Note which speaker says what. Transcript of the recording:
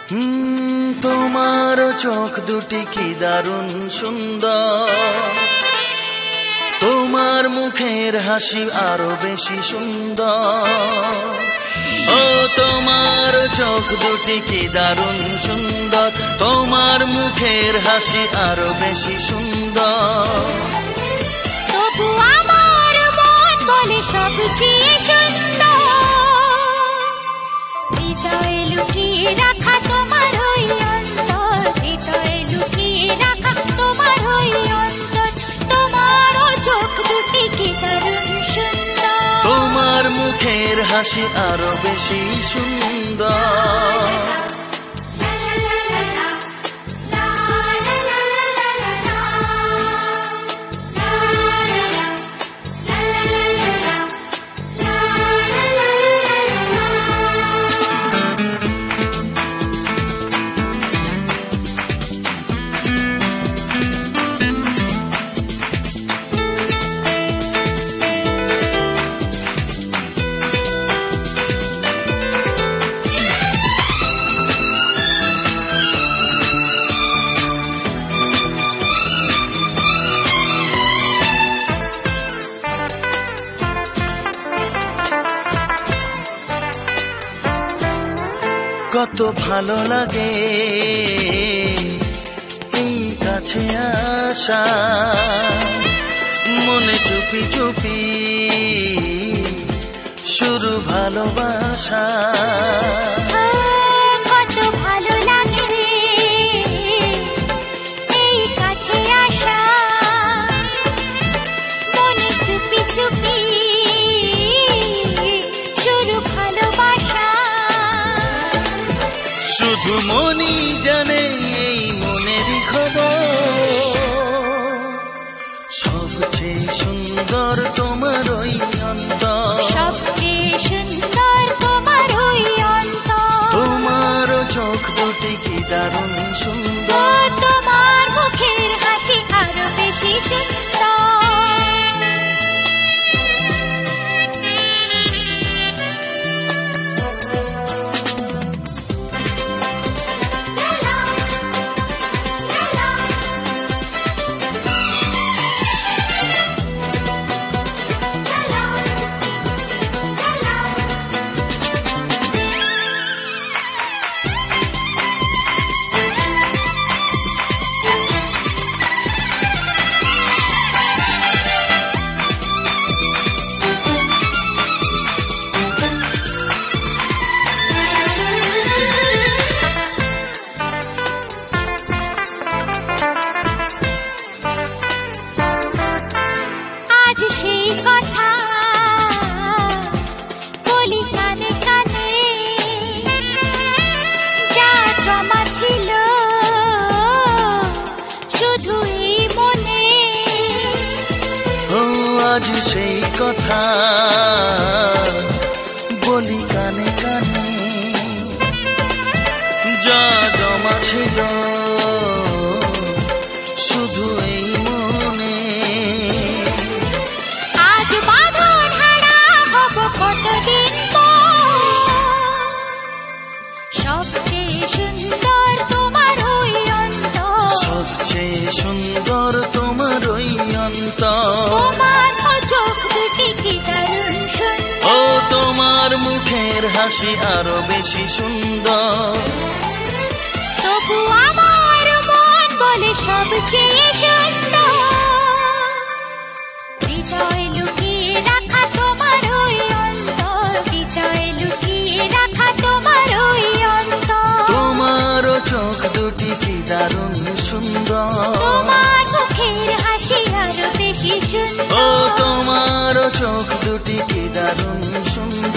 Speaker 1: তোমার চোখ দুটি কি দারুণ সুন্দর, তোমার মুখের হাসি আরো বেশি সুন্দর। ও তোমার চোখ দুটি কি দারুণ সুন্দর, তোমার মুখের হাসি আরো বেশি সুন্দর।
Speaker 2: তবু আমার মন বলে সবচেয়ে সুন্দর, হৃদয়ে লুকিয়ে রাখা তোমার ওই অন্তর, হৃদয়ে লুকিয়ে রাখা তোমার ওই অন্তর। তোমার চোখ দুটি কি দারুণ সুন্দর,
Speaker 1: তোমার মুখের হাসি আরো বেশি সুন্দর। কত ভালো লাগে এই কাছে আসা, মনে চুপি চুপি শুরু ভালোবাসা।
Speaker 2: কত ভালো লাগে এই কাছে আসা, মনে চুপি চুপি শুরু ভালোবাসা।
Speaker 1: শুধু মনই জানে এই মনেরই খবর, সবচেয়ে সুন্দর তোমার ওই অন্তর,
Speaker 2: সবচেয়ে সুন্দর তোমার ওই অন্তর।
Speaker 1: তোমার চোখ দুটি কি দারুণ সুন্দর,
Speaker 2: তোমার মুখের হাসি আরো বেশি সুন্দর। আজ সেই কথা বলি কানে কানে, যা জমা ছিল শুধু এই মনে।
Speaker 1: ও আজ সেই কথা বলি কানে কানে, যা জমা ছিল শুধু এই মনে।
Speaker 2: আজ বাঁধন হারা হব কতদিন পর, সবচেয়ে সুন্দর তোমার ওই অন্তর,
Speaker 1: সবচেয়ে সুন্দর তোমার ওই অন্তর।
Speaker 2: তোমার চোখ দুটি কি দারুণ সুন্দর,
Speaker 1: ও তোমার মুখের হাসি আরো বেশি সুন্দর।
Speaker 2: তবু আমার মন বলে সবচেয়ে সুন্দর, হৃদয়ে লুকিয়ে রাখা তোমার ওই অন্তর, হৃদয়ে লুকিয়ে রাখা তোমার ওই অন্তর।
Speaker 1: তোমার চোখ দুটি কি দারুণ সুন্দর,
Speaker 2: তোমার মুখের হাসি আরো বেশি সুন্দর।
Speaker 1: ও তোমার চোখ দুটি কি দারুণ সুন্দর।